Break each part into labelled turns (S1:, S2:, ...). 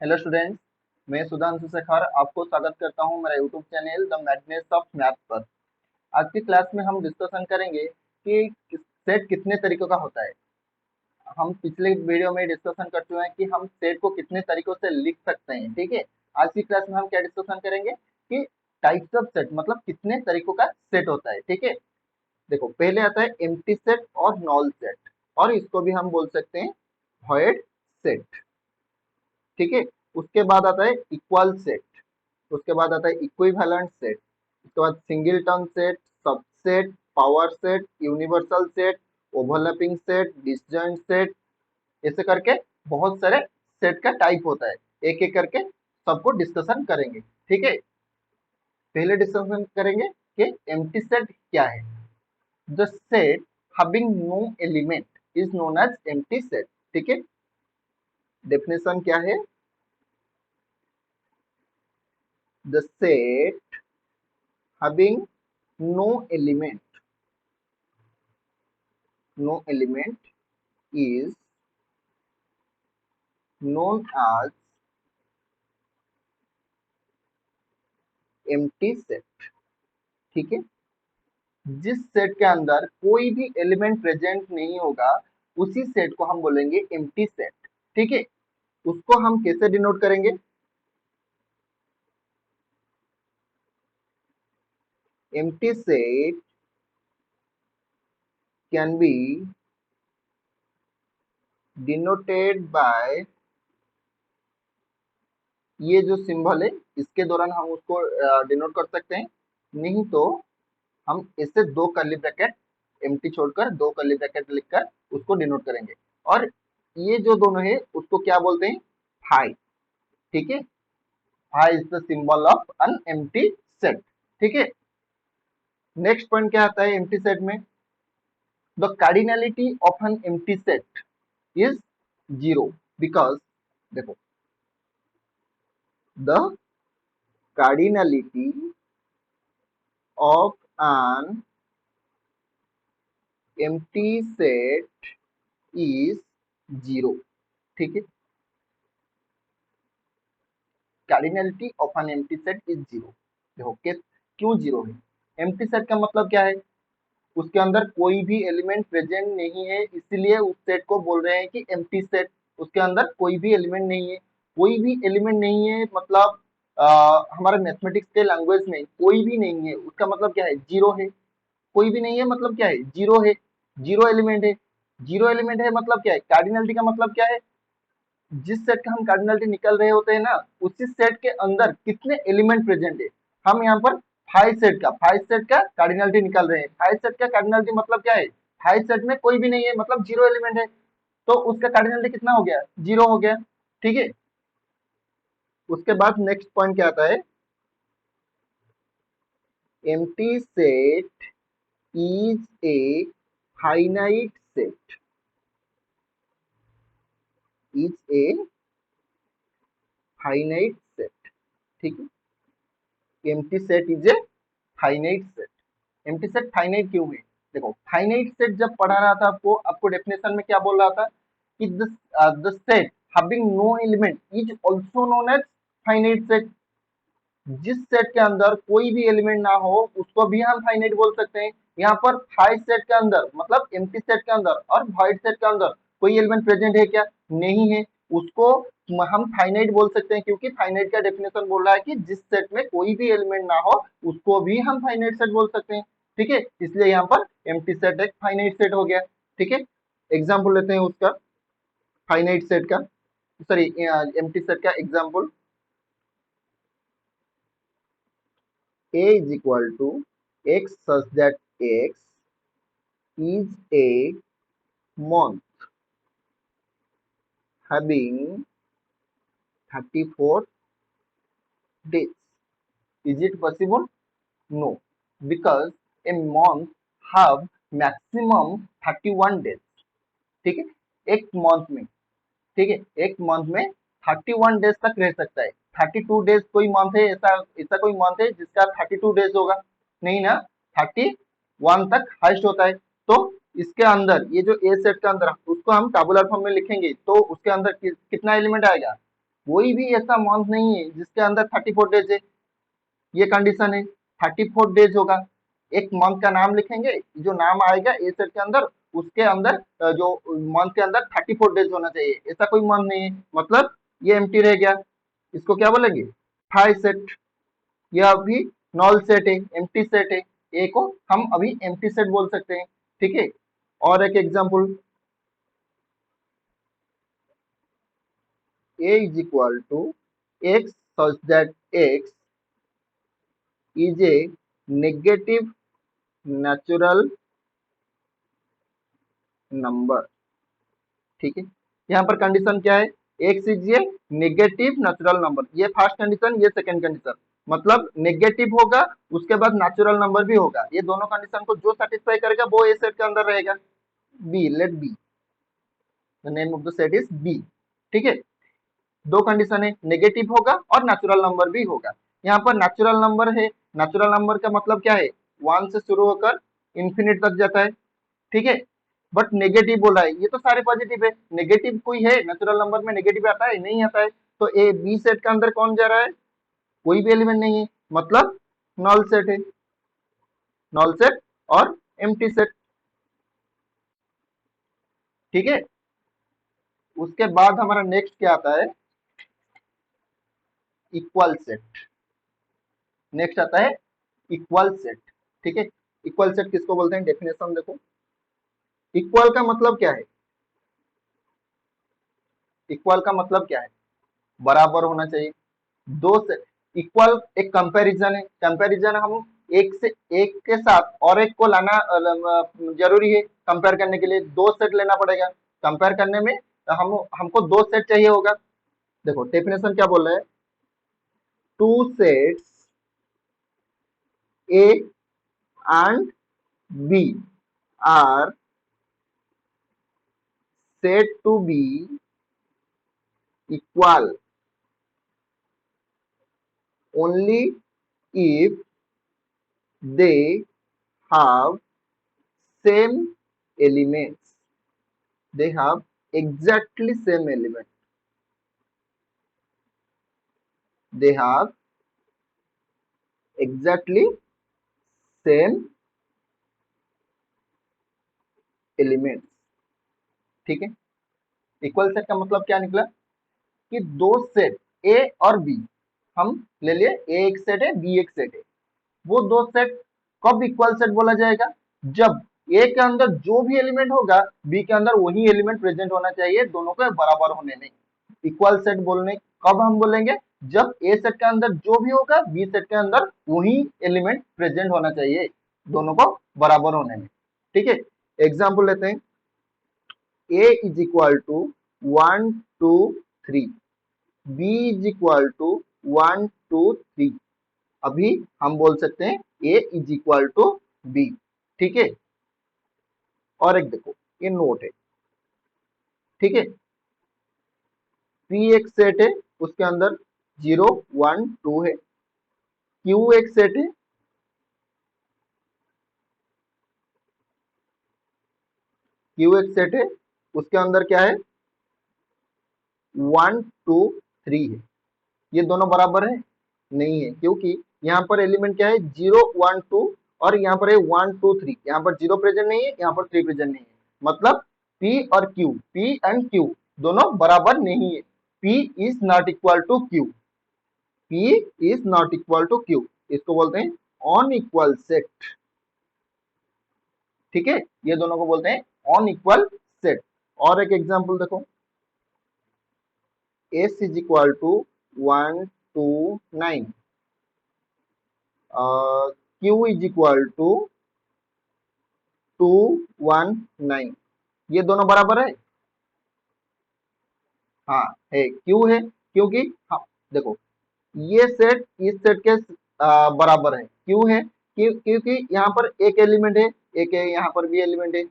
S1: Hello students, मैं सुधांशु शेखर आपको स्वागत करता हूं मेरा YouTube channel the madness of math पर। आज की क्लास में हम डिस्कशन करेंगे कि सेट कितने तरीकों का होता है। हम पिछले वीडियो में डिस्कशन कर चुके हैं कि हम सेट को कितने तरीकों से लिख सकते हैं। ठीक है, आज की क्लास में हम क्या डिस्कशन करेंगे कि टाइप्स ऑफ सेट मतलब कितने तरीकों का सेट होता है। ठीक है, देखो पहले आता है एम्प्टी सेट और नॉल सेट, और इसको भी हम बोल सकते हैं वॉइड सेट। ठीक है, उसके बाद आता है इक्वल सेट, उसके बाद आता है इक्विवेलेंट सेट, उसके बाद singleton set, subset, power set, universal set, overlapping set, disjoint set, ऐसे करके बहुत सारे सेट का टाइप होता है। एक एक करके सबको डिस्कशन करेंगे। ठीक है, पहले डिस्कशन करेंगे कि एम्प्टी सेट क्या है। The set having no element is known as empty set. ठीक है, डेफिनेशन क्या है? The set having no element is known as empty set। ठीक है, जिस सेट के अंदर कोई भी एलिमेंट प्रेजेंट नहीं होगा उसी सेट को हम बोलेंगे एम्प्टी सेट। ठीक है, उसको हम कैसे डिनोट करेंगे? Empty set can be denoted by, ये जो सिंबल है इसके दौरान हम उसको डिनोट कर सकते हैं, नहीं तो हम इससे दो कर्ली ब्रैकेट एम्प्टी छोड़कर दो कर्ली ब्रैकेट लिखकर उसको डिनोट करेंगे। और ये जो दोनों है उसको क्या बोलते हैं? फाई। ठीक है, phi is the symbol of an empty set. ठीक है, नेक्स्ट पॉइंट क्या आता है एम्प्टी सेट में? The cardinality of an empty set is zero because, देखो, the cardinality of an empty set is zero. ठीक है, cardinality of an empty set is zero. देखो क्यों जीरो है? एम्प्टी सेट का मतलब क्या है? उसके अंदर कोई भी एलिमेंट प्रेजेंट नहीं है, इसलिए उस सेट को बोल रहे हैं कि एम्प्टी सेट। उसके अंदर कोई भी एलिमेंट नहीं है, कोई भी एलिमेंट नहीं है मतलब हमारे मैथमेटिक्स के लैंग्वेज में कोई भी नहीं है उसका मतलब क्या है? जीरो है। कोई भी नहीं है मतलब क्या है? जीरो है। जीरो एलिमेंट है, जीरो एलिमेंट है मतलब क्या है? कार्डिनलिटी का मतलब क्या है? जिस सेट का हम कार्डिनलिटी निकल रहे होते हैं ना, उसी सेट के अंदर कितने एलिमेंट प्रेजेंट है। हम यहाँ पर फाइव सेट का कार्डिनलिटी निकल रहे हैं। फाइव सेट का कार्डिनलिटी मतलब क्या है? फाइव सेट में कोई भी नहीं है मतलब जीरो एलिमेंट है, तो उसका कार्डिनलिटी कितना हो गया? जीरो हो गया। ठीक है, उसके बाद नेक्स्ट पॉइंट क्या आता है? Empty set is a finite set, is a finite set. ठीक है, empty set is a finite set. Empty set finite क्यों है? देखो, फाइनाइट सेट जब पढ़ा रहा था आपको, डेफिनेशन में क्या बोल रहा था कि the set having no element is also known as finite set. जिस सेट के अंदर कोई भी एलिमेंट ना हो उसको भी हम फाइनाइट बोल सकते हैं। यहाँ पर फाइव सेट के अंदर मतलब एम्प्टी सेट के अंदर और वॉइड सेट के अंदर कोई एलिमेंट प्रेजेंट है क्या? नहीं है, उसको हम फाइनाइट बोल सकते हैं, क्योंकि फाइनाइट का डेफिनेशन बोल रहा है कि जिस सेट में कोई भी एलिमेंट ना हो उसको भी हम फाइनाइट सेट बोल सकते हैं। ठीक है, इसलिए यहाँ पर एम्प्टी सेट एक फाइनाइट सेट हो गया। ठीक है, एग्जाम्पल लेते हैं उसका, फाइनाइट सेट का, सॉरी एम्प्टी सेट का example. A is equal to x such that x is a month having 34 days. Is it possible? No, because a month have maximum 31 days. ठीक है, एक मंथ में, ठीक है, एक मंथ में 31 डेज तक रह सकता है। 32 डेज कोई मंथ है? ऐसा ऐसा कोई मंथ है जिसका 32 डेज होगा? नहीं ना, 31 तक हाइस्ट होता है। तो इसके अंदर ये जो ए सेट के अंदर उसको हम टाबुलर फॉर्म में लिखेंगे तो उसके अंदर कितना एलिमेंट आएगा? कोई भी ऐसा मंथ नहीं है जिसके अंदर 34 डेज है। ये कंडीशन है, 34 डेज होगा। एक मंथ का नाम लिखेंगे, जो नाम आएगा ए सेट के अंदर, उसके अंदर जो मंथ के अंदर 34 डेज होना चाहिए। ऐसा कोई मंथ नहीं है, मतलब ये एम्प्टी रह गया। इसको क्या बोलेंगे? थाई सेट। यह अभी नॉल सेट है, एम्प्टी सेट है। ए को हम अभी एम्प्टी सेट बोल सकते हैं। ठीक है। और एक example, a is equal to x such that x is a negative natural number। ठीक है। यहाँ पर कंडीशन क्या है? x is a negative natural number. ये फर्स्ट कंडीशन, ये सेकंड कंडीशन। मतलब नेगेटिव होगा, उसके बाद नेचुरल नंबर भी होगा। ये दोनों कंडीशन को जो सेटिस्फाई करेगा वो ए सेट के अंदर रहेगा। B, let B, the name of the set is B. ठीक है। दो कंडीशन है, नेगेटिव होगा और नेचुरल नंबर भी होगा। यहाँ पर नेचुरल नंबर है। नेचुरल नंबर का मतलब क्या है? 1 से शुरू होकर इंफिनिट तक जाता है। ठीक है। बट नेगेटिव बोला है, ये तो सारे पॉजिटिव है। नेगेटिव कोई है नेचुरल नंबर में? नेगेटिव आता है? नहीं आता है। तो ए बी सेट के अंदर कौन जा रहा है? कोई भी एलिमेंट नहीं है, मतलब नॉल सेट है। नॉल सेट और एम्प्टी सेट। ठीक है। उसके बाद हमारा नेक्स्ट क्या आता है? Equal set. नेक्स्ट आता है इक्वल सेट। ठीक है। इक्वल सेट किसको बोलते हैं? डेफिनेशन देखो। इक्वल का मतलब क्या है? इक्वल का मतलब क्या है? बराबर होना चाहिए। दो से इक्वल एक कंपैरिजन है। कंपैरिजन हम एक से एक के साथ और एक को लाना जरूरी है। कंपेयर करने के लिए दो सेट लेना पड़ेगा। कंपेयर करने में हम हमको दो सेट चाहिए होगा। देखो डेफिनेशन क्या बोल रहा है? Two sets A and B are said to be equal only if they have same elements. They have exactly same element. They have exactly same elements। ठीक है। इक्वल सेट का मतलब क्या निकला? कि दो सेट ए और बी, हम ले लिए ए एक सेट है, बी एक सेट है। वो दो सेट कब इक्वल सेट बोला जाएगा? जब ए के अंदर जो भी एलिमेंट होगा बी के अंदर वही एलिमेंट प्रेजेंट होना चाहिए, दोनों के बराबर होने में। इक्वल सेट बोलने कब हम बोलेंगे? जब ए सेट के अंदर जो भी होगा बी सेट के अंदर वही एलिमेंट प्रेजेंट होना चाहिए, दोनों को बराबर होने में। ठीक है। एग्जाम्पल लेते हैं। A is equal to 1 2 3, B is equal to 1 2 3। अभी हम बोल सकते हैं A is equal to B. ठीक है। और एक देखो, ये नोट है। ठीक है। पी एक सेट है, उसके अंदर 0 1 2 है। क्यू एक सेट है, क्यू एक सेट है, उसके अंदर क्या है? 1 2 3 है। ये दोनों बराबर है? नहीं है, क्योंकि यहाँ पर एलिमेंट क्या है? 0 1 2, और यहाँ पर है 1 2 3। यहाँ पर 0 प्रेजेंट नहीं है, यहाँ पर 3 प्रेजेंट नहीं है। मतलब P और Q, P एंड Q दोनों बराबर नहीं है। P is not equal to Q। P is not equal to Q। इसको बोलते हैं अनइक्वल सेट। ठीक है। ये दोनों को बोलते हैं अनइक्वल सेट। और एक एग्जांपल देखो। S is equal to 1 2 9, Q is equal to 2 1 9। ये दोनों बराबर है? हाँ है। क्यों है? क्योंकि हाँ देखो, ये सेट इस सेट के बराबर है। क्यों है? क्योंकि यहाँ पर एक एलिमेंट है, एक है यहाँ पर भी एलिमेंट है।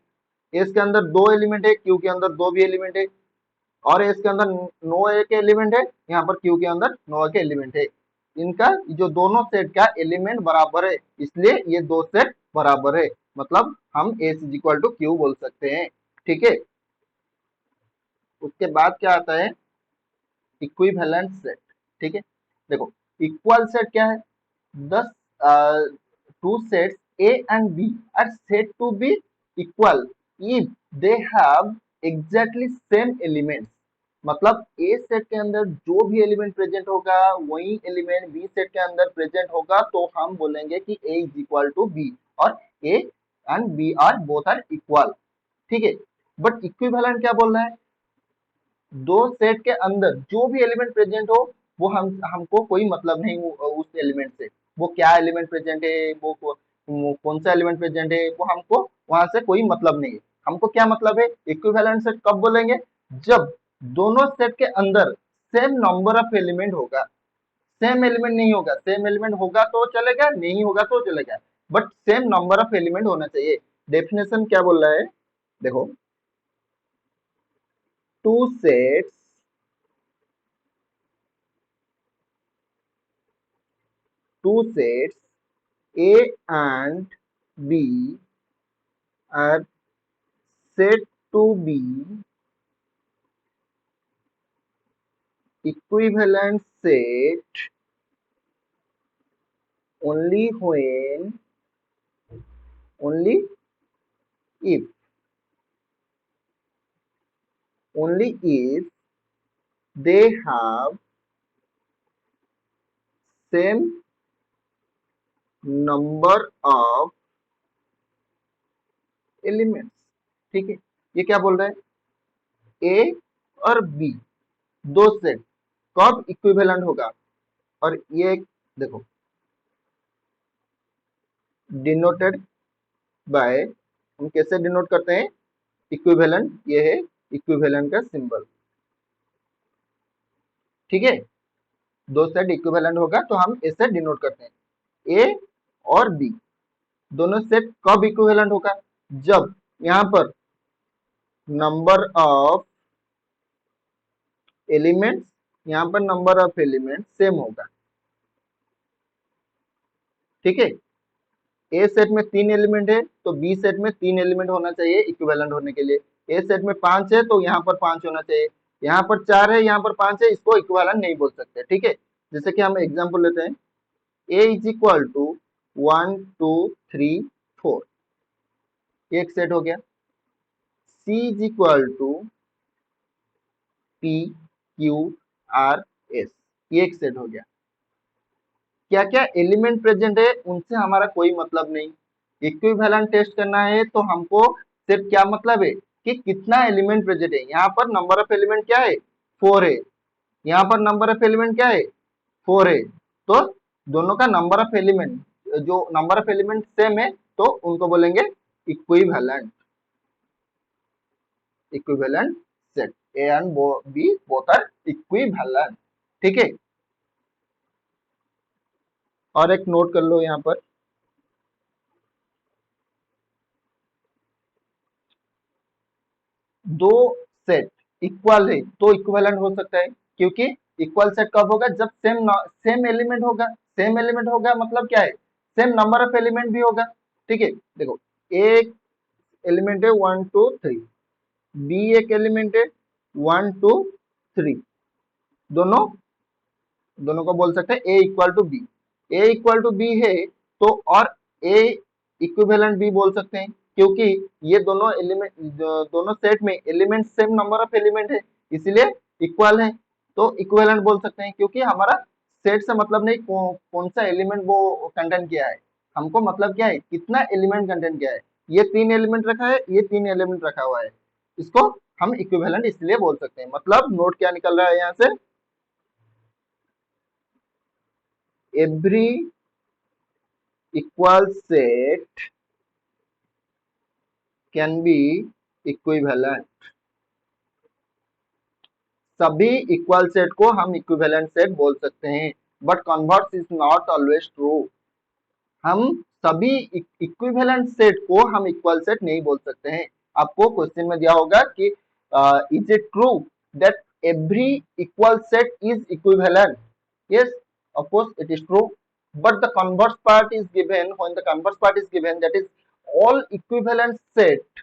S1: एस के अंदर दो एलिमेंट है, क्यू के अंदर दो भी एलिमेंट है। और एस के अंदर नो एक एलिमेंट है, यहाँ पर क्यू के अंदर नो एक एलिमेंट है। इनका जो दोनों सेट का एलिमेंट बराबर है, इसलिए ये दो सेट बराबर है। मतलब हम S is equal to Q बोल सकते हैं। ठीक है। उसके बाद क्या आता है? Equivalent set. ठीक है, देखो इक्वल सेट क्या है, thus two sets A and B are said to be equal if they have exactly same elements. मतलब ए सेट के अंदर जो भी एलिमेंट प्रेजेंट होगा वही एलिमेंट बी सेट के अंदर प्रेजेंट होगा, तो हम बोलेंगे कि A is equal to B, और A and B are both are equal. ठीक है, बट इक्विवेलेंट क्या बोल रहा है, दो सेट के अंदर जो भी एलिमेंट प्रेजेंट हो वो हमको कोई मतलब नहीं उस एलिमेंट से, वो क्या एलिमेंट प्रेजेंट है, वो कौन सा एलिमेंट प्रेजेंट है, वो हमको वहां से कोई मतलब नहीं है। हमको क्या मतलब है, इक्विवेलेंट सेट कब बोलेंगे, जब दोनों सेट के अंदर सेम नंबर ऑफ एलिमेंट होगा। सेम एलिमेंट नहीं होगा, सेम एलिमेंट होगा तो चलेगा, नहीं होगा तो चलेगा, but same number of element होना चाहिए। डेफिनेशन क्या बोल रहा है, देखो two sets A and B are said to be equivalent set only when, only if, only if they have same number of elements। ठीक है, ये क्या बोल रहा है, ए और बी दो सेट कब इक्विवेलेंट होगा, और ये देखो डिनोटेड बाय, हम कैसे डिनोट करते हैं, इक्विवेलेंट, ये है इक्विवेलेंट का सिंबल। ठीक है, दो सेट इक्विवेलेंट होगा तो हम इससे डिनोट करते हैं। ए और बी दोनों सेट कब इक्विवेलेंट होगा, जब यहां पर नंबर ऑफ एलिमेंट्स, यहां पर नंबर ऑफ एलिमेंट सेम होगा। ठीक है, ए सेट में 3 एलिमेंट है तो बी सेट में 3 एलिमेंट होना चाहिए इक्विवेलेंट होने के लिए। ए सेट में 5 है तो यहाँ पर 5 होना चाहिए, यहाँ पर 4 है, यहाँ पर 5 है, इसको इक्विवेलेंट नहीं बोल सकते। ठीक है, जैसे कि हम एग्जांपल लेते हैं, ए इज इक्वल टू 1 2 3 4, ये एक सेट हो गया। C is equal to P Q R S, ये एक सेट हो गया। क्या क्या एलिमेंट प्रेजेंट है उनसे हमारा कोई मतलब नहीं, इक्विवेलेंट टेस्ट करना है तो हमको सिर्फ क्या मतलब है कि कितना एलिमेंट प्रेजेंट है। यहाँ पर नंबर ऑफ एलिमेंट क्या है, 4 है, यहाँ पर नंबर ऑफ एलिमेंट क्या है, 4 है, तो दोनों का नंबर ऑफ एलिमेंट, जो नंबर ऑफ एलिमेंट सेम है तो उनको बोलेंगे equivalent, equivalent set. A and B both are equivalent. ठीक है, और एक नोट कर लो यहाँ पर, दो सेट इक्वल है तो इक्विवेलेंट हो सकता है, क्योंकि इक्वल सेट कब होगा, जब सेम एलिमेंट होगा। सेम एलिमेंट होगा मतलब क्या है, सेम नंबर ऑफ एलिमेंट भी होगा। ठीक है, देखो एक एलिमेंट है 1 2 3, बी एक एलिमेंट है 1 2 3, दोनों दोनों को बोल सकते हैं A equal to B. A equal to B है तो, और ए इक्विवेलेंट भी बोल सकते हैं, क्योंकि ये दोनों एलिमेंट, दोनों सेट में element same number of element है, इसीलिए इक्वल है, तो इक्विवेलेंट बोल सकते हैं। क्योंकि हमारा सेट से मतलब नहीं कौन सा एलिमेंट वो कंटेन किया है, हमको मतलब क्या है कितना एलिमेंट कंटेन किया है। ये 3 एलिमेंट रखा है, ये 3 एलिमेंट रखा हुआ है, इसको हम इक्विवेलेंट इसलिए बोल सकते हैं। मतलब नोट क्या निकल रहा है यहाँ से, every equal set can be equivalent। सभी इक्वल सेट को हम इक्विवेलेंट सेट बोल सकते हैं, but converse is not always true. हम सभी इक्विवेलेंट सेट को हम इक्वल सेट नहीं बोल सकते हैं। आपको क्वेश्चन में दिया होगा कि is it true that every equal set is equivalent, yes, of course it is true, but the converse part is given, when the converse part is given, that is all equivalent set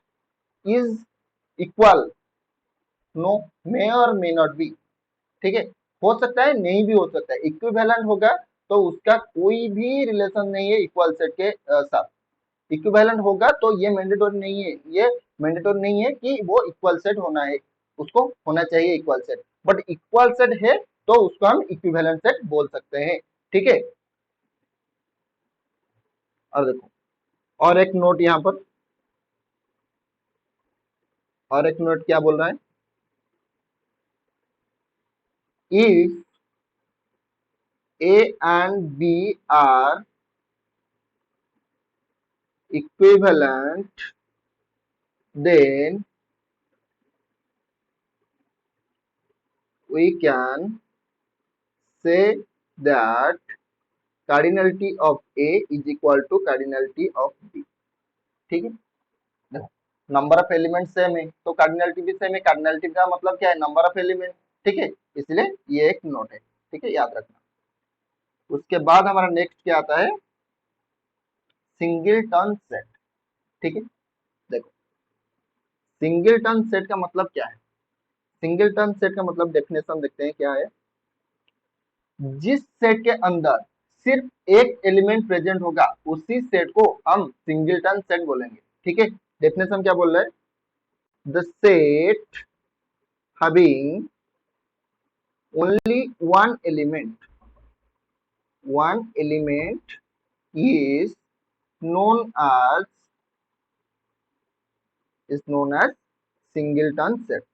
S1: is equal, no, may or may not be। ठीक है, हो सकता है, नहीं भी हो सकता है। इक्विवेलेंट होगा तो उसका कोई भी रिलेशन नहीं है इक्वल सेट के साथ। इक्विवेलेंट होगा तो ये मैंडेटोरी नहीं है, ये मैंडेटोरी नहीं है कि वो इक्वल सेट होना है, उसको होना चाहिए equal set. But equal set है तो उसको हम इक्विवेलेंट सेट बोल सकते हैं। ठीक है। और देखो, और एक नोट यहाँ पर, और एक नोट क्या बोल रहा है, if A and B are equivalent, then we can say that cardinality of A is equal to cardinality of B। ठीक है। देखो, नंबर ऑफ एलिमेंट सेम है तो कार्डिनलिटी भी सेम है। कार्डिनलिटी का मतलब क्या है, नंबर ऑफ एलिमेंट। ठीक है, इसलिए ये एक नोट है। ठीक है, याद रखना। उसके बाद हमारा नेक्स्ट क्या आता है, सिंगलटन सेट। ठीक है। देखो, सिंगलटन सेट का मतलब क्या है। सिंगलटन सेट का मतलब डेफिनेशन देखते हैं क्या है। जिस सेट के अंदर सिर्फ एक एलिमेंट प्रेजेंट होगा उसी सेट को हम सिंगलटन सेट बोलेंगे। ठीक है। डेफिनेशन क्या बोल रहा है, the set having only one element is known as singleton set।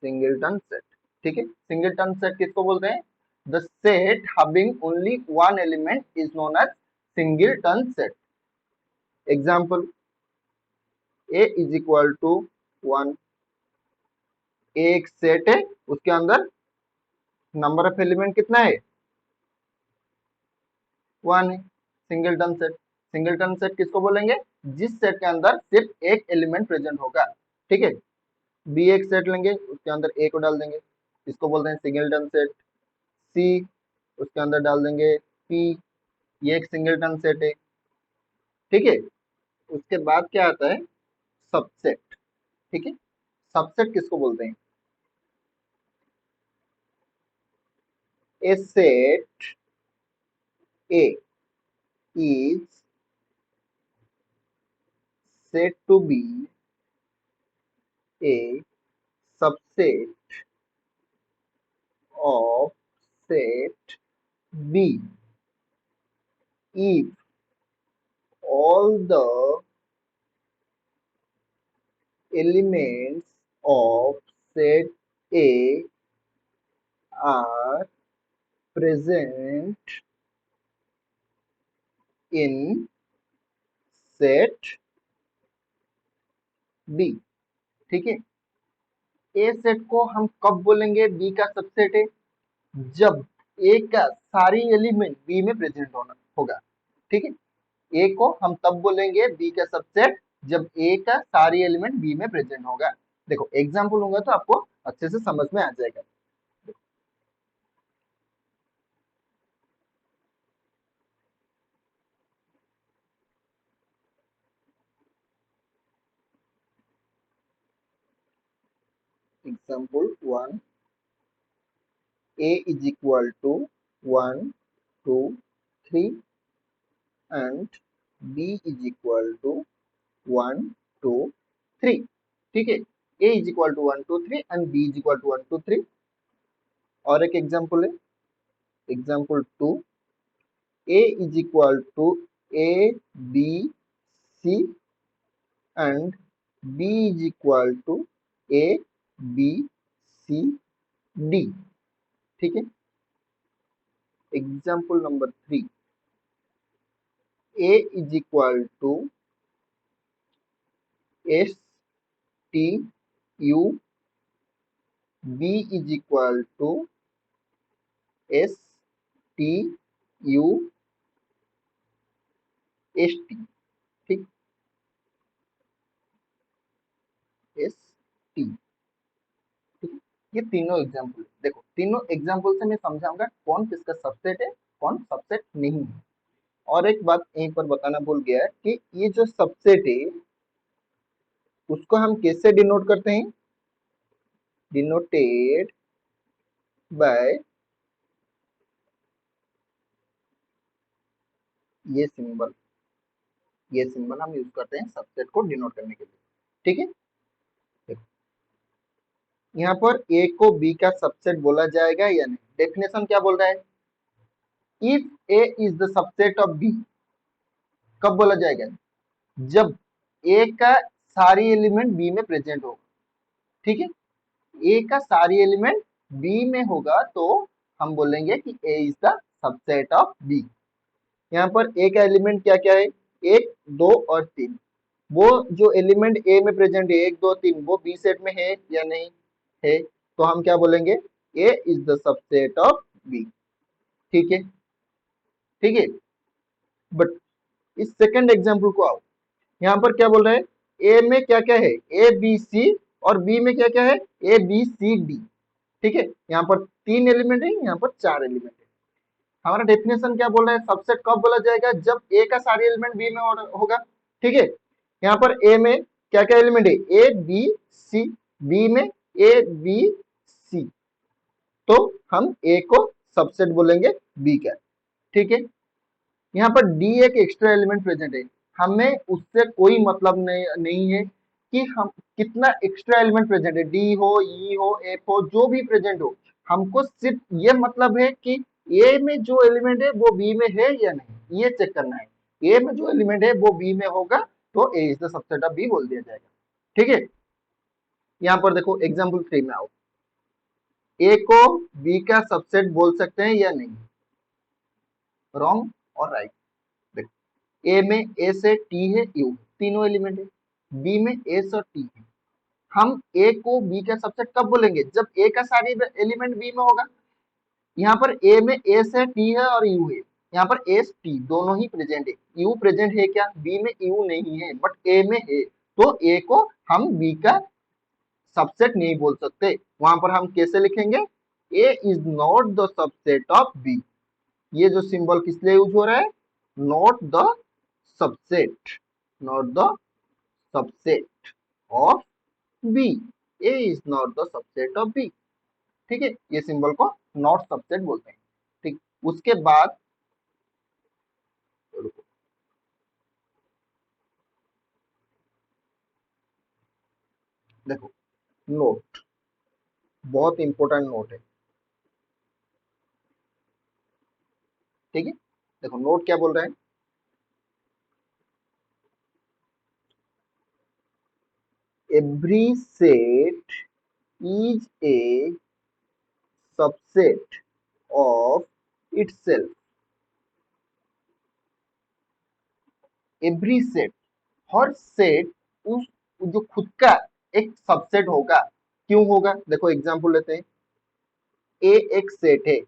S1: Singleton set. ठीक है, सिंगलटन सेट किसको बोलते हैं, the set having only one element is known as singleton set. Example, A is equal to 1। एक set है, उसके अंदर number of element कितना है, 1 है। Singleton set. सिंगलटन सेट किसको बोलेंगे, जिस सेट के अंदर सिर्फ एक एलिमेंट प्रेजेंट होगा। ठीक है। बी एक सेट लेंगे, उसके अंदर ए को डाल देंगे, इसको बोलते हैं सिंगलटन सेट। सी, उसके अंदर डाल देंगे पी, ये एक सिंगलटन सेट है। ठीक है। उसके बाद क्या आता है, सबसेट। ठीक है। सबसेट किसको बोलते हैं, a set A is said to be a subset of set B if all the elements of set A are present in set B। ठीक है। ए सेट को हम कब बोलेंगे बी का सबसेट है, जब ए का सारी एलिमेंट बी में प्रेजेंट होना होगा। ठीक है। ए को हम तब बोलेंगे बी का सबसेट जब ए का सारी एलिमेंट बी में प्रेजेंट होगा। देखो, एग्जांपल होगा तो आपको अच्छे से समझ में आ जाएगा। Example 1, a is equal to 1 2 3 and b is equal to 1 2 3। ठीक है, a is equal to 1 2 3 and b is equal to 1 2 3। और एक एग्जांपल है, example 2, a is equal to a b c and b is equal to a b c d। ठीक है। Example number 3, a is equal to s t u, b is equal to s t u s t। ठीक, s t। ठीक है। ये तीनों example, देखो तीनों example से मैं समझाऊंगा कौन किसका सबसेट है, कौन सबसेट नहीं है। और एक बात यहीं पर बताना भूल गया है कि ये जो सबसेट है उसको हम कैसे डिनोट करते हैं, डिनोटेड बाय ये सिंबल। ये सिंबल हम यूज करते हैं सबसेट को डिनोट करने के लिए। ठीक है, देखो यहाँ पर ए को बी का सबसेट बोला जाएगा या नहीं। डेफिनेशन क्या बोल रहा है, if A is the subset of B, कब बोला जाएगा, जब ए का सारी एलिमेंट बी में प्रेजेंट हो। ठीक है, ए का सारी एलिमेंट बी में होगा तो हम बोलेंगे कि A is the subset of B. यहाँ पर ए का एलिमेंट क्या क्या है, एक, दो और तीन। वो जो एलिमेंट ए में प्रेजेंट है, एक, दो, तीन, वो बी सेट में है या नहीं है, तो हम क्या बोलेंगे, A is the subset of B. ठीक है, ठीक है। बट इस सेकंड एग्जाम्पल को आओ, यहाँ पर क्या बोल रहे हैं, ए में क्या क्या है, ए बी सी, और बी में क्या क्या है, ए बी सी डी। ठीक है, यहाँ पर तीन एलिमेंट है, यहाँ पर चार एलिमेंट है। हमारा डेफिनेशन क्या बोल रहा है, सबसेट कब बोला जाएगा, जब ए का सारे एलिमेंट बी में होगा। ठीक है, यहाँ पर ए में क्या क्या एलिमेंट है, ए बी सी, बी में ए बी सी, तो हम ए को सबसेट बोलेंगे बी का। ठीक है, यहाँ पर डी एक एक्स्ट्रा एलिमेंट प्रेजेंट है, हमें उससे कोई मतलब नहीं है कि हम कितना एक्स्ट्रा एलिमेंट प्रेजेंट है, डी हो, ई हो, एफ हो, जो भी प्रेजेंट हो, हमको सिर्फ ये मतलब है कि ए में जो एलिमेंट है वो बी में है या नहीं, ये चेक करना है। ए में जो एलिमेंट है वो बी में होगा तो A is the subset of B बोल दिया जाएगा। ठीक है, यहाँ पर देखो एग्जाम्पल 3 में आओ, ए को बी का सबसेट बोल सकते हैं या नहीं, रॉन्ग और राइट। देखो ए में ए से टी है, यू, तीनों एलिमेंट है, बी में एस और टी है। हम ए को बी का सबसेट कब बोलेंगे, जब ए का सारी एलिमेंट बी में होगा। यहाँ पर ए में एस है, टी है और यू है, यहाँ पर एस टी दोनों ही प्रेजेंट है। यू प्रेजेंट है क्या, बी में यू नहीं है बट ए में है, तो ए को हम बी का सबसेट नहीं बोल सकते। वहां पर हम कैसे लिखेंगे, A is not the subset of B. ये जो सिंबल किस लिए यूज हो रहा है, not the subset, not the subset of B, A is not the subset of B. ठीक है, ये सिंबल को नॉट सबसेट बोलते हैं। ठीक, उसके बाद देखो नोट, बहुत इंपॉर्टेंट नोट है। ठीक है, देखो नोट क्या बोल रहे हैं, every set is a subset of itself. Every set, her set उस जो खुद का एक सबसेट होगा। क्यों होगा, देखो एग्जांपल लेते हैं, ए एक सेट है,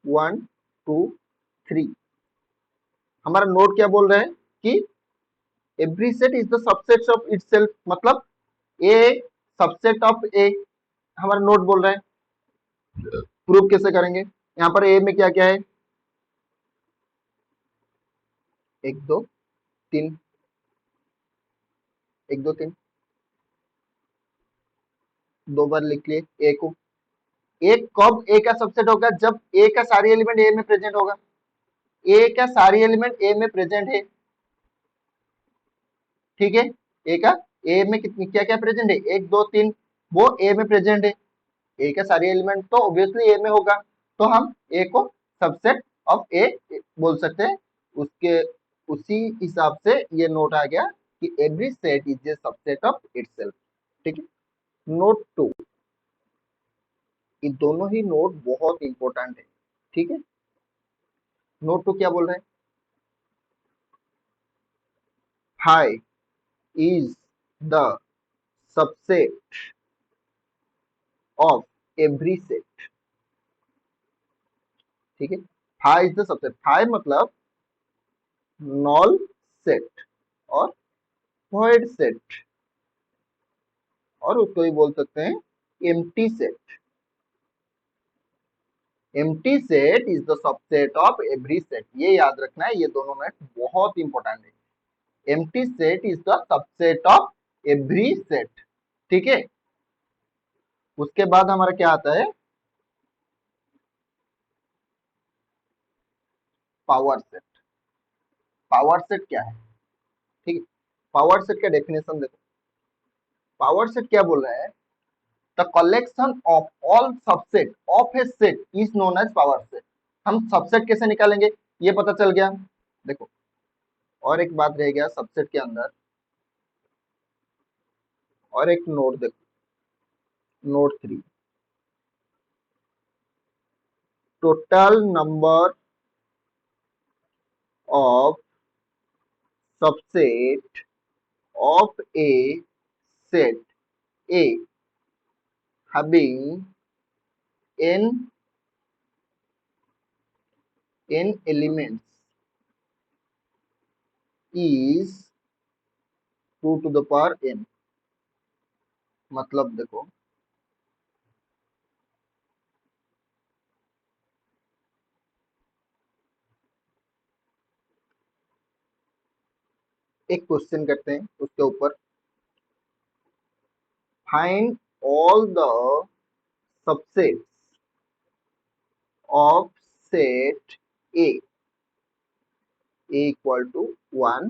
S1: 1 2 3। हमारा नोट क्या बोल रहा है कि every set is the subset of itself, मतलब ए सबसेट ऑफ ए। हमारा नोट बोल रहा है, प्रूव कैसे करेंगे, यहाँ पर ए में क्या क्या है, 1 2 3, 1 2 3, दो बार लिख लिए ए को। ए कब ए का सबसेट होगा, जब ए का सारी एलिमेंट ए में प्रेजेंट होगा। ए का सारी एलिमेंट ए में प्रेजेंट है। ठीक है, ए का ए में कितनी क्या क्या प्रेजेंट है, 1 2 3, वो ए में प्रेजेंट है। ए का सारी एलिमेंट तो ऑब्वियसली ए में होगा, तो हम ए को सबसेट ऑफ ए बोल सकते हैं। उसके उसी हिसाब से ये नोट आ गया कि every set is a subset of itself. ठीक है, नोट 2, ये दोनों ही नोट बहुत इंपॉर्टेंट है। ठीक है, नोट 2 क्या बोल रहे हैं, high is the subset of every set. ठीक है, five is the subset, five मतलब नॉल सेट और वॉइड सेट, और उसको भी बोल सकते हैं empty set. Empty set is the subset of every set, ये याद रखना है, ये दोनों नेट बहुत इंपॉर्टेंट है। Empty set is the subset of every set. ठीक है, उसके बाद हमारा क्या आता है, पावर सेट। पावर सेट क्या है, ठीक है। पावर सेट का डेफिनेशन देखो, पावर सेट क्या बोल रहा है, the collection of all subset of a set is known as power set. हम सबसेट कैसे निकालेंगे, ये पता चल गया। देखो और एक बात रह गया सबसेट के अंदर, और एक नोट देखो, note 3, total number of subset of a set A having n elements is 2 to the power n। मतलब देखो, एक क्वेश्चन करते हैं उसके ऊपर, find all the subsets of set A equal to 1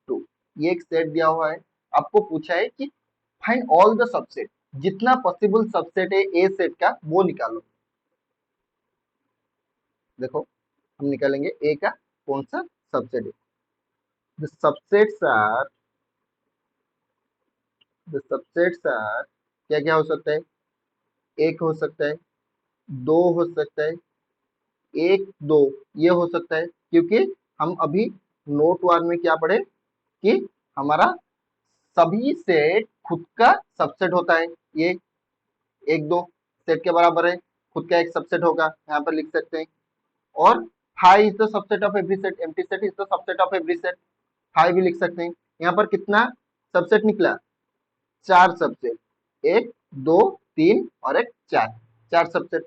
S1: 2। ये एक सेट दिया हुआ है, आपको पूछा है कि फाइंड ऑल द सबसेट, जितना पॉसिबल सबसेट है ए सेट का वो निकालो। देखो हम निकालेंगे ए का कौन सा सबसेट है। The subsets are, the subsets are, क्या क्या हो सकता है, एक हो सकता है, दो हो सकता है, एक दो ये हो सकता है, क्योंकि हम अभी नोट वन में क्या पढ़े कि हमारा सभी सेट खुद का सबसेट होता है। ये एक दो सेट के बराबर है, खुद का एक सबसेट होगा, यहाँ पर लिख सकते हैं। और five is the subset of every set, empty set is the subset of every set, five भी लिख सकते हैं। यहाँ पर कितना सबसेट निकला, चार सबसेट, एक दो तीन और एक चार, चार सबसेट।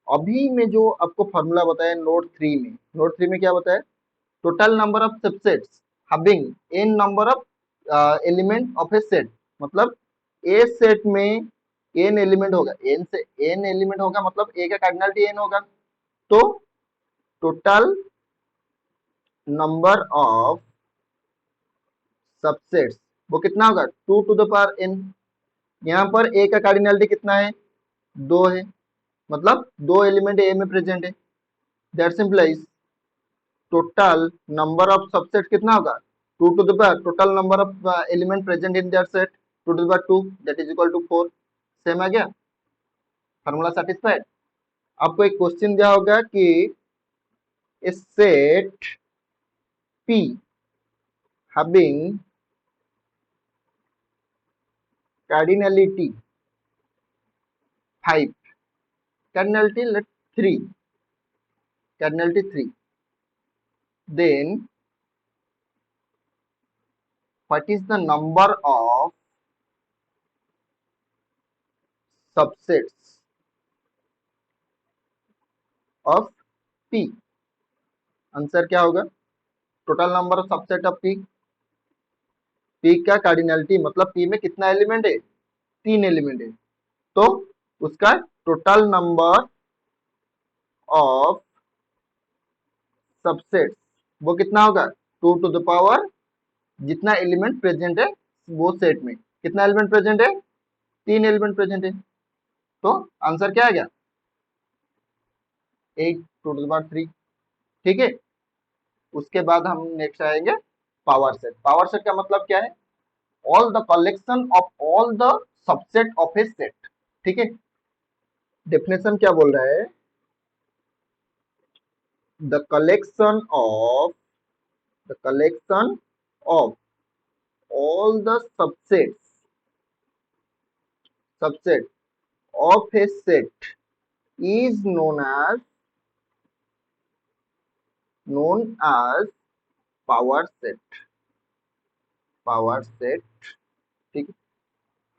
S1: अभी में जो आपको फॉर्मूला बताया नोट थ्री में, नोट थ्री में क्या बताया, total number of subsets having an number of element of a set. मतलब ए सेट में एन एलिमेंट होगा, एन से एन एलिमेंट होगा, मतलब ए का कार्डिनलिटी एन होगा। तो टोटल नंबर ऑफ सबसेट्स वो कितना होगा, 2 टू द पावर एन। यहाँ पर ए का कार्डिनलिटी कितना है, दो है, मतलब दो एलिमेंट ए में प्रेजेंट है। That simplifies total number of subset कितना होगा, 2 to the power total number of element present in that set 2 to the power 2 that is equal to 4। Same आ गया, फार्मूला सेटिस्फाइड। आपको एक क्वेश्चन दिया होगा कि इस set P having cardinality 5, cardinality let 3, cardinality 3, then what is the number of subsets of P। Answer क्या होगा, total number of subset of P, P का कार्डिनलिटी मतलब P में कितना एलिमेंट है, तीन एलिमेंट है, तो उसका टोटल नंबर ऑफ सबसेट्स वो कितना होगा, 2 टू द पावर जितना एलिमेंट प्रेजेंट है वो सेट में, कितना एलिमेंट प्रेजेंट है, तीन एलिमेंट प्रेजेंट है, तो आंसर क्या आ गया, 8 टू द पावर 3। ठीक है, उसके बाद हम नेक्स्ट आएंगे पावर सेट। पावर सेट का मतलब क्या है, all the collection of all the subset of a set. ठीक है, डेफिनेशन क्या बोल रहा है, the collection of all the subset of a set is known as power set, power set। ठीक है,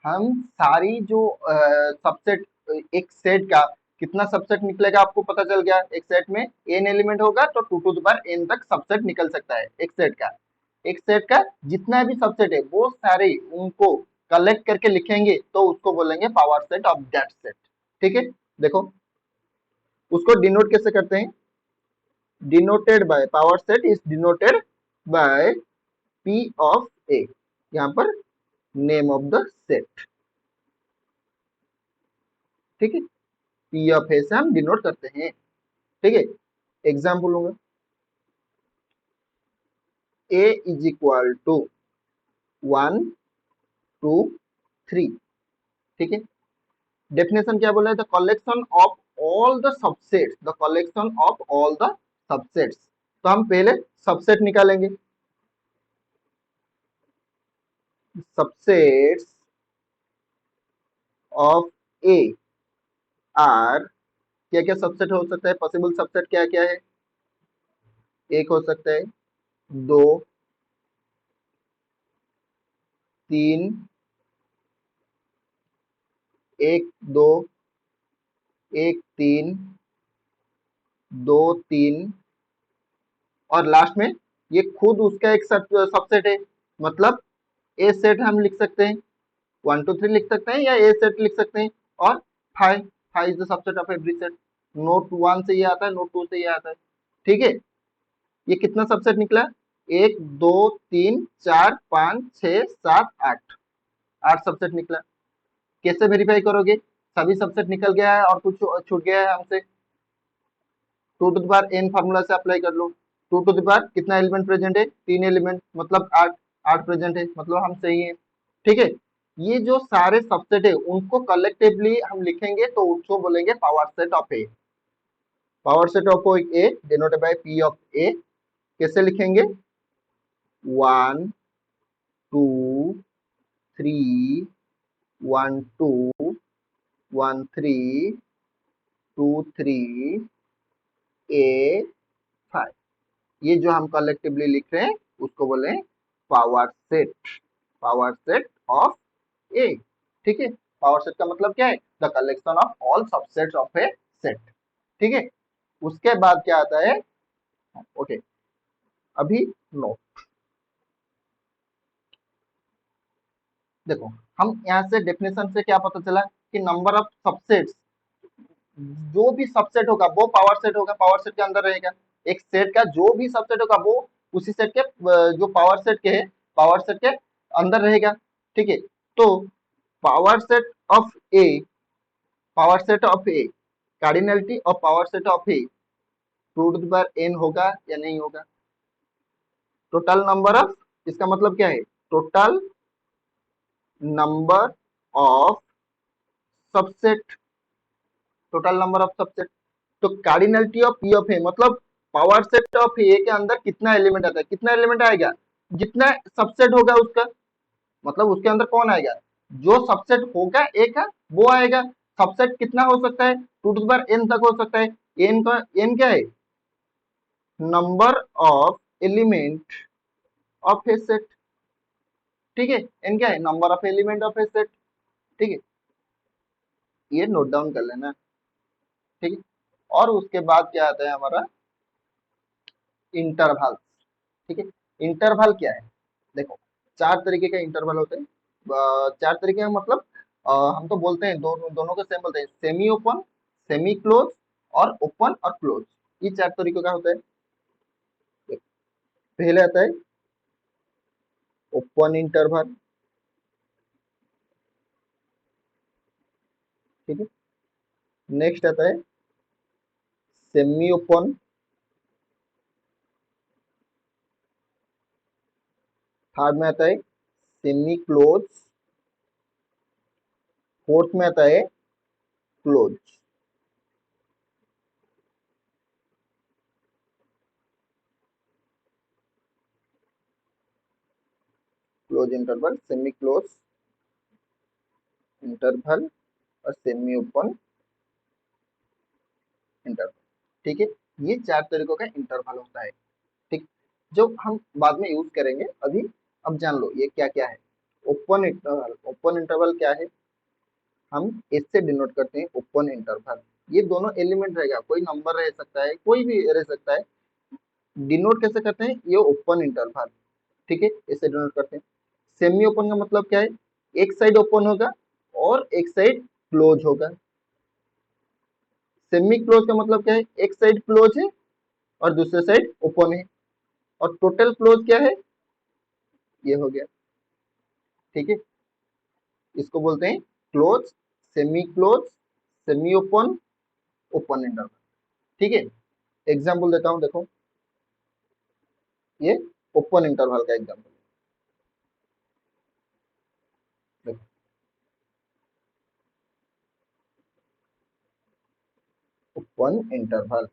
S1: हम सारी जो सबसेट, एक सेट का कितना सबसेट निकलेगा आपको पता चल गया, एक सेट में एन एलिमेंट होगा तो 2 टू द पावर एन तक सबसेट निकल सकता है एक सेट का। एक सेट का जितना भी सबसेट है वो सारे उनको कलेक्ट करके लिखेंगे तो उसको बोलेंगे power set of that set. ठीक है, देखो उसको डिनोट कैसे करते हैं, denoted by, power set is denoted by P of A, यहाँ पर नेम ऑफ द सेट। ठीक है, P ऑफ A से हम डिनोट करते हैं। ठीक है, एग्जाम्पल लूंगा, A इज इक्वल टू 1 2 3। ठीक है, डेफिनेशन क्या बोला है, the collection of all the subsets, the collection of all the subsets. तो हम पहले सबसेट निकालेंगे, सबसेट्स ऑफ ए आर, क्या क्या सबसेट हो सकता है, पॉसिबल सबसेट क्या क्या है, एक हो सकता है, दो, तीन, एक दो, एक तीन, दो तीन, और लास्ट में ये खुद उसका एक सबसेट है, मतलब ए सेट हम लिख सकते हैं, 1 2 3 लिख सकते हैं, या ए सेट लिख सकते हैं, और five, five is the subset of every set. Note 1 से ये आता है, नोट 2 से ये आता है। ठीक है, ये कितना सबसेट निकला, एक दो तीन चार पाँच छह सात आठ, आठ सबसेट निकला। कैसे वेरीफाई करोगे, सभी सबसेट निकल गया है और कुछ छूट गया है हमसे, 2 to the power n formula से अप्लाई कर लो। 2 टू द पावर कितना एलिमेंट प्रेजेंट है, तीन एलिमेंट, मतलब आठ, आठ प्रेजेंट है, मतलब हम सही है। ठीक है, ये जो सारे सबसेट है उनको कलेक्टिवली हम लिखेंगे तो उसको बोलेंगे power set of A. Power set of A denoted by P of A, कैसे लिखेंगे, 1 2 3, 1 2 1 3 2 3 A 5, ये जो हम कलेक्टिवली लिख रहे हैं उसको बोले power set, power set of A. ठीक है, पावर सेट का मतलब क्या है, the collection of all subsets of a set. ठीक है, उसके बाद क्या आता है, ओके अभी नो, देखो हम यहाँ से डेफिनेशन से क्या पता चला कि नंबर ऑफ सबसेट्स, जो भी सबसेट होगा वो पावर सेट होगा, पावर सेट के अंदर रहेगा। एक सेट का जो भी सबसेट होगा वो उसी सेट के जो पावर सेट के है, पावर सेट के अंदर रहेगा। ठीक है, तो power set of A, power set of A, cardinality of power set of A 2 to the power n होगा या नहीं होगा, टोटल नंबर ऑफ, इसका मतलब क्या है, total number of subset, total number of subset. तो कार्डिनलिटी ऑफ पी ऑफ ए मतलब पावर सेट ऑफ ए के अंदर कितना एलिमेंट आता है, कितना एलिमेंट आएगा, जितना सबसेट होगा उसका, मतलब उसके अंदर कौन आएगा, जो सबसेट होगा ए का वो आएगा। सबसेट कितना हो सकता है, 2 टू द पावर n तक हो सकता है। एन का एन क्या है, number of element of a set. ठीक है, एन क्या है, number of element of a set. ठीक है, ये नोट डाउन कर लेना। ठीक है, और उसके बाद क्या आता है हमारा, इंटरवल। ठीक है, इंटरवल क्या है, देखो चार तरीके का इंटरवल होते हैं, चार तरीके का मतलब हम तो बोलते हैं दोनों, दोनों को सेम बोलते हैं, सेमी ओपन, सेमी क्लोज और ओपन और क्लोज, ये चार तरीकों का होता है। पहले आता है ओपन इंटरवल। ठीक है, नेक्स्ट आता है सेमी ओपन, थर्ड में आता है सेमी क्लोज, फोर्थ में आता है close. Close interval, semi close interval और सेमी ओपन इंटरवल। ठीक है, ये चार तरीकों का इंटरवल होता है। ठीक, जो हम बाद में यूज करेंगे, अभी अब जान लो ये क्या क्या है। ओपन इंटरवल, ओपन इंटरवल क्या है, हम इससे डिनोट करते हैं ओपन इंटरवल। ये दोनों एलिमेंट रहेगा, कोई नंबर रह सकता है, कोई भी रह सकता है, डिनोट कैसे करते हैं, ये ओपन इंटरवल। ठीक है, इसे डिनोट करते हैं। सेमी ओपन का मतलब क्या है, एक साइड ओपन होगा और एक साइड क्लोज होगा। सेमी क्लोज का मतलब क्या है, एक साइड क्लोज है और दूसरे साइड ओपन है। और टोटल क्लोज क्या है, ये हो गया। ठीक है, इसको बोलते हैं close, semi open, open interval. ठीक है, एग्जाम्पल देता हूं, देखो ये ओपन इंटरवल का एग्जाम्पल। देखो ओपन इंटरवल,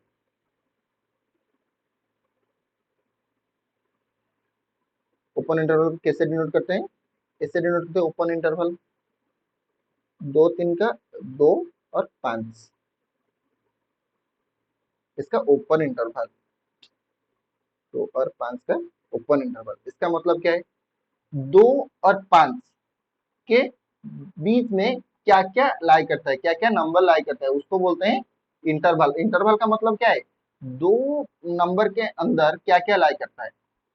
S1: ओपन इंटरवल कैसे डिनोट करते हैं, कैसे डिनोट करते हैं ओपन इंटरवल, दो तीन का दो और पांच, इसका ओपन इंटरवल, दो और पांच का ओपन इंटरवल। इसका मतलब क्या है, दो और पांच के बीच में क्या क्या लाई करता है, क्या क्या नंबर लाई करता है, उसको बोलते हैं इंटरवल। इंटरवल का मतलब क्या है, दो नंबर के अंदर क्या क्या लाई करता है,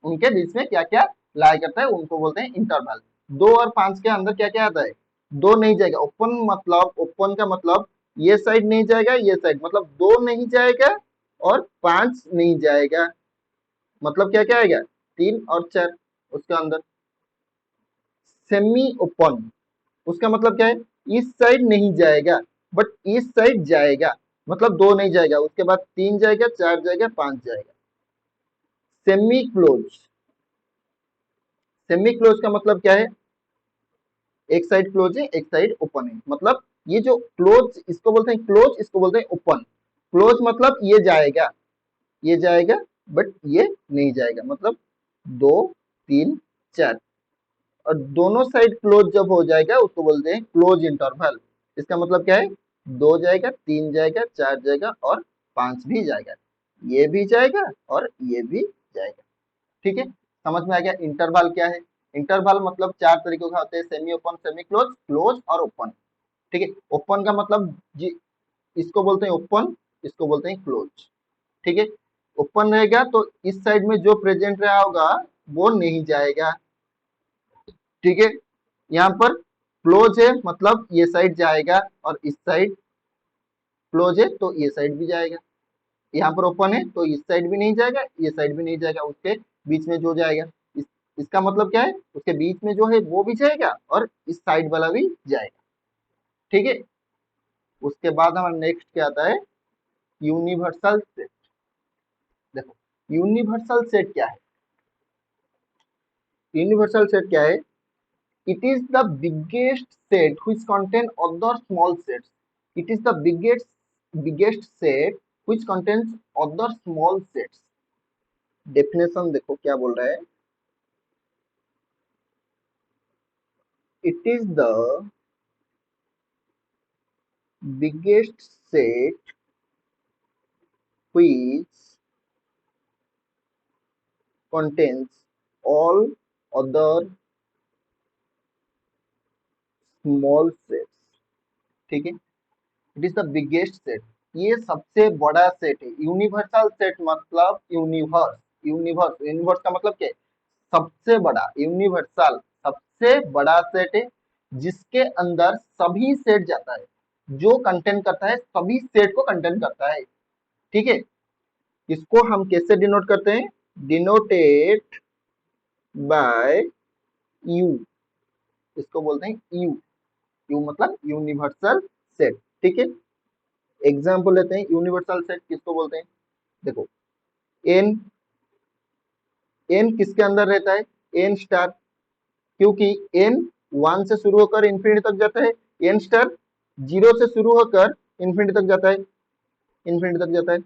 S1: उनके बीच में क्या क्या लाई करता है, उनको बोलते हैं इंटरवल। दो और पांच के अंदर क्या क्या आता है, दो नहीं जाएगा। ओपन मतलब, ओपन का मतलब ये साइड नहीं जाएगा, ये साइड मतलब दो नहीं जाएगा और पांच नहीं जाएगा। मतलब क्या क्या आएगा, तीन और चार उसके अंदर। सेमी ओपन, उसका मतलब क्या है, इस साइड नहीं जाएगा बट इस साइड जाएगा, मतलब दो नहीं जाएगा, उसके बाद तीन जाएगा, चार जाएगा, पांच जाएगा। सेमी क्लोज, सेमी क्लोज का मतलब क्या है, एक साइड क्लोज है एक साइड ओपन है। मतलब ये जो क्लोज, इसको बोलते हैं क्लोज, इसको बोलते हैं ओपन। क्लोज मतलब ये जाएगा बट ये नहीं जाएगा, मतलब दो तीन चार। और दोनों साइड क्लोज जब हो जाएगा उसको बोलते हैं क्लोज इंटरवल। इसका मतलब क्या है, दो जाएगा, तीन जाएगा, चार जाएगा और पांच भी जाएगा, ये भी जाएगा और ये भी जाएगा। ठीक है, समझ में आ गया इंटरवल क्या है। इंटरवल मतलब चार तरीकों का होते हैं, semi open, semi close, close और ओपन। ठीक है, ओपन का मतलब जी, इसको बोलते हैं ओपन, इसको बोलते हैं क्लोज। ठीक है, ओपन रहेगा तो इस साइड में जो प्रेजेंट रहा होगा वो नहीं जाएगा। ठीक है, यहाँ पर क्लोज है मतलब ये साइड जाएगा और इस साइड क्लोज है तो ये साइड भी जाएगा। यहाँ पर ओपन है तो इस साइड भी नहीं जाएगा, ये साइड भी नहीं जाएगा, उसके बीच में जो जाएगा। इसका मतलब क्या है, उसके बीच में जो है वो भी जाएगा और इस साइड वाला भी जाएगा। ठीक है, उसके बाद हमारा नेक्स्ट क्या आता है, यूनिवर्सल सेट। देखो यूनिवर्सल सेट क्या है, यूनिवर्सल सेट क्या है, it is the biggest set which contain other small sets. It is the biggest set which contains other small sets. Definition देखो क्या बोल रहा है, it is the biggest set which contains all other small sets. ठीक है, it is the biggest set, ये सबसे बड़ा सेट है। यूनिवर्सल सेट मतलब यूनिवर्स, यूनिवर्स का मतलब क्या है, सबसे बड़ा। यूनिवर्सल सबसे बड़ा सेट है जिसके अंदर सभी सेट जाता है, जो कंटेंट करता है सभी सेट को कंटेंट करता है। ठीक है, इसको हम कैसे डिनोट करते हैं, डिनोटेड बाय यू, इसको बोलते हैं यू। यू मतलब यूनिवर्सल सेट। ठीक है, एग्जाम्पल लेते हैं, यूनिवर्सल सेट किसको बोलते हैं, देखो एन, एन किसके अंदर रहता है, एन स्टार, क्योंकि एन वन से शुरू होकर इंफिनिटी तक जाता है, एन स्टार जीरो से शुरू होकर इंफिनिटी तक जाता है, इंफिनिटी तक जाता है।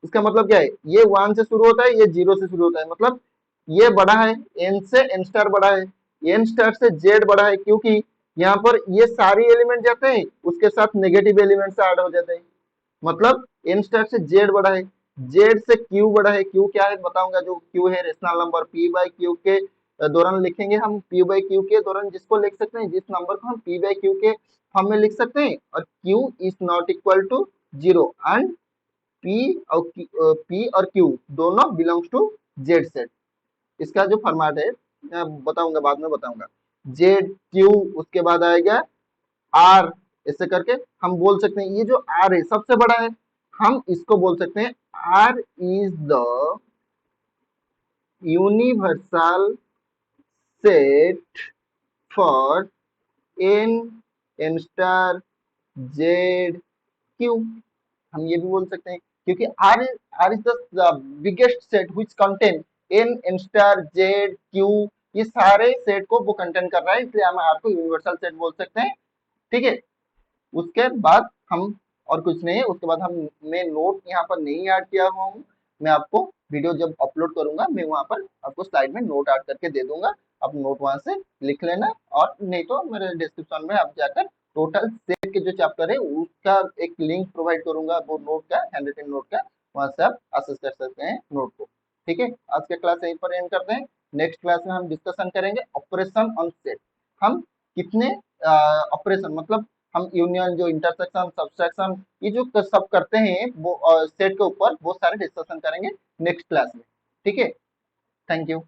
S1: इसका मतलब क्या है, ये वन से शुरू होता है, ये जीरो से शुरू होता है, मतलब ये बड़ा है, एन से एन स्टार बड़ा है, एन स्टार से जेड बड़ा है, क्योंकि यहाँ पर ये सारी एलिमेंट जाते हैं उसके साथ नेगेटिव एलिमेंट से ऐड हो जाते हैं। मतलब एन स्टार से जेड बड़ा है, जेड से क्यू बड़ा है। क्यू क्या है बताऊंगा, जो क्यू है rational number, P by Q के दौरान लिखेंगे हम, पी बाई क्यू के दौरान जिसको लिख सकते हैं, जिस नंबर को हम पी बाई क्यू के फॉर्म में लिख सकते हैं। और Q is not equal to zero and P और क्यू दोनों बिलोंग्स टू जेड सेट। इसका जो फॉर्मेट है मैं बताऊंगा, बाद में बताऊंगा। जेड क्यू, उसके बाद आएगा आर, ऐसे करके हम बोल सकते हैं। ये जो आर है सबसे बड़ा है, हम इसको बोल सकते हैं R is the universal set for N, N star, Z, Q. हम ये भी बोल सकते हैं क्योंकि R is the biggest set which contain N, N star, Z, Q, ये सारे सेट को वो कंटेन कर रहा है, इसलिए हम आर को यूनिवर्सल सेट बोल सकते हैं। ठीक है, उसके बाद हम और कुछ नहीं है, उसके बाद हम मैं नोट यहाँ पर नहीं ऐड किया हुआ हूँ। मैं आपको वीडियो जब अपलोड करूंगा मैं वहां पर आपको स्लाइड में नोट ऐड करके दे दूंगा, आप नोट वहां से लिख लेना, और नहीं तो मेरे डिस्क्रिप्शन में आप जाकर टोटल सेट के जो चैप्टर है उसका एक लिंक प्रोवाइड करूंगा, वो नोट का, हैंड रिटन नोट का, वहां से आप एक्सेस कर सकते हैं नोट को। ठीक है, आज का क्लास यहीं पर एंड करते हैं। नेक्स्ट क्लास में हम डिस्कशन करेंगे ऑपरेशन ऑन सेट। हम कितने ऑपरेशन मतलब हम यूनियन, जो इंटरसेक्शन, सबसेक्शन, ये जो सब करते हैं वो सेट के ऊपर, वो सारे डिस्कशन करेंगे नेक्स्ट क्लास में। ठीक है, थैंक यू।